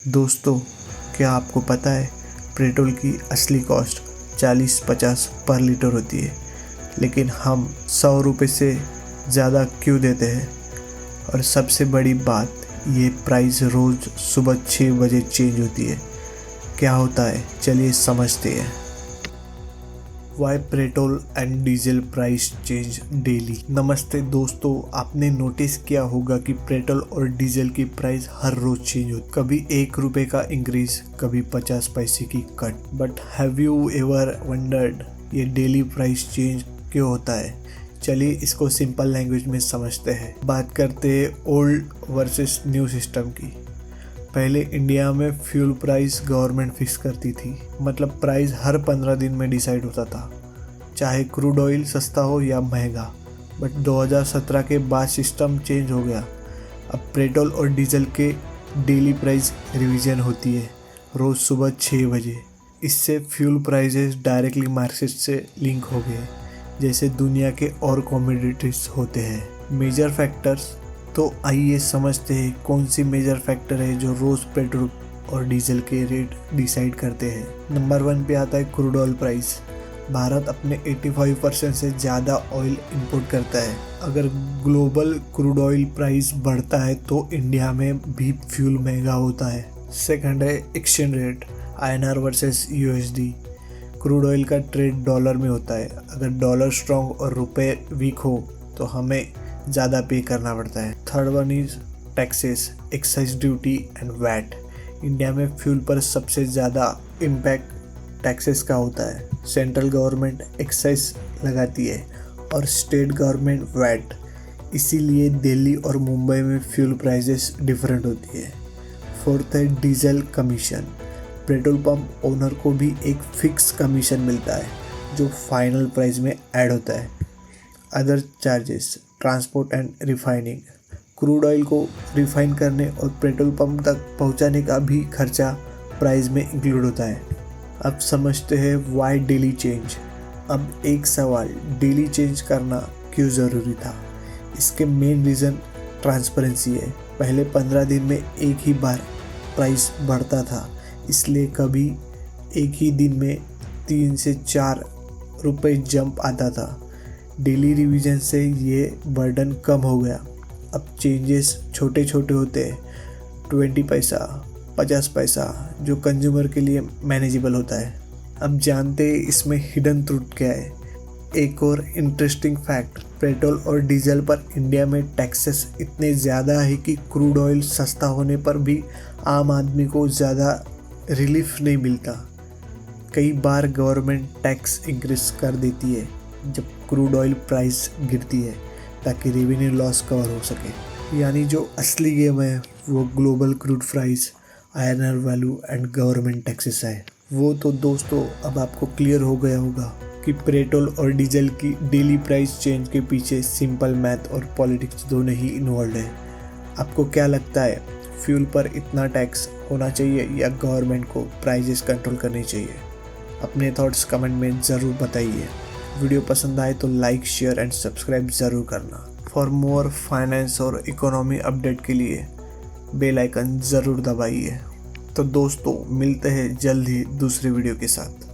दोस्तों, क्या आपको पता है पेट्रोल की असली कॉस्ट 40-50 पर लीटर होती है, लेकिन हम 100 रुपये से ज़्यादा क्यों देते हैं? और सबसे बड़ी बात, ये प्राइस रोज़ सुबह 6 बजे चेंज होती है। क्या होता है, चलिए समझते हैं। Why petrol and diesel price change daily. नमस्ते दोस्तों, आपने नोटिस किया होगा कि पेट्रोल और डीजल की प्राइस हर रोज चेंज होती है। कभी 1 रुपये का इंक्रीज, कभी 50 पैसे की cut. But have you ever wondered ये डेली प्राइस चेंज क्यों होता है? चलिए इसको सिंपल लैंग्वेज में समझते हैं। बात करते हैं ओल्ड वर्सेस न्यू सिस्टम की। पहले इंडिया में फ्यूल प्राइस गवर्नमेंट फिक्स करती थी, मतलब प्राइस हर 15 दिन में डिसाइड होता था, चाहे क्रूड ऑयल सस्ता हो या महंगा। बट 2017 के बाद सिस्टम चेंज हो गया। अब पेट्रोल और डीजल के डेली प्राइस रिवीजन होती है, रोज़ सुबह 6 बजे। इससे फ्यूल प्राइसेस डायरेक्टली मार्केट से लिंक हो गए, जैसे दुनिया के और कमोडिटीज होते हैं। मेजर फैक्टर्स, तो आइए समझते हैं कौन सी मेजर फैक्टर है जो रोज़ पेट्रोल और डीजल के रेट डिसाइड करते हैं। नंबर 1 पे आता है क्रूड ऑयल प्राइस। भारत अपने 85% से ज़्यादा ऑयल इंपोर्ट करता है। अगर ग्लोबल क्रूड ऑयल प्राइस बढ़ता है तो इंडिया में भी फ्यूल महंगा होता है। सेकंड है exchange rate, INR versus USD। Crude oil का ट्रेड डॉलर में होता है। अगर डॉलर स्ट्रॉन्ग और रुपए वीक हो तो हमें ज़्यादा पे करना पड़ता है। Third one is taxes, excise duty and VAT. India में फ्यूल पर सबसे ज़्यादा इम्पैक्ट टैक्सेस का होता है। सेंट्रल गवर्नमेंट एक्साइज लगाती है और स्टेट गवर्नमेंट वैट। इसीलिए दिल्ली और मुंबई में फ्यूल प्राइसेस डिफरेंट होती है। फोर्थ है diesel commission. Petrol pump owner को भी एक फिक्स कमीशन मिलता है जो फाइनल प्राइस में ऐड होता है। Other charges, transport and refining. Crude oil को रिफाइन करने और पेट्रोल पंप तक पहुंचाने का भी खर्चा प्राइस में इंक्लूड होता है। अब समझते हैं वाई डेली चेंज। अब एक सवाल, डेली चेंज करना क्यों ज़रूरी था? इसके मेन रीज़न ट्रांसपेरेंसी है। पहले 15 दिन में एक ही बार प्राइस बढ़ता था, इसलिए कभी एक ही दिन में 3 से 4 रुपये जंप आता था। डेली रिवीजन से ये बर्डन कम हो गया। अब चेंजेस छोटे छोटे होते हैं, 20 पैसा, 50 पैसा, जो कंज्यूमर के लिए मैनेजेबल होता है। अब जानते हैं इसमें हिडन ट्रूथ क्या है। एक और इंटरेस्टिंग फैक्ट, पेट्रोल और डीजल पर इंडिया में टैक्सेस इतने ज़्यादा है कि क्रूड ऑयल सस्ता होने पर भी आम आदमी को ज़्यादा रिलीफ नहीं मिलता। कई बार गवर्नमेंट टैक्स इंक्रीज कर देती है जब क्रूड ऑयल प्राइस गिरती है, ताकि रेवेन्यू लॉस कवर हो सके। यानी जो असली गेम है वो global crude price, INR value and government taxes है। वो तो दोस्तों अब आपको क्लियर हो गया होगा कि पेट्रोल और डीजल की डेली प्राइस चेंज के पीछे सिंपल मैथ और पॉलिटिक्स दोनों ही इन्वॉल्व है। आपको क्या लगता है, फ्यूल पर इतना टैक्स होना चाहिए या गवर्नमेंट को प्राइजेस कंट्रोल करनी चाहिए? अपने थॉट्स कमेंट में ज़रूर बताइए। वीडियो पसंद आए तो लाइक, शेयर एंड सब्सक्राइब ज़रूर करना। फॉर मोर फाइनेंस और इकोनॉमी अपडेट के लिए बेल आइकन ज़रूर दबाइए। तो दोस्तों, मिलते हैं जल्द ही दूसरे वीडियो के साथ।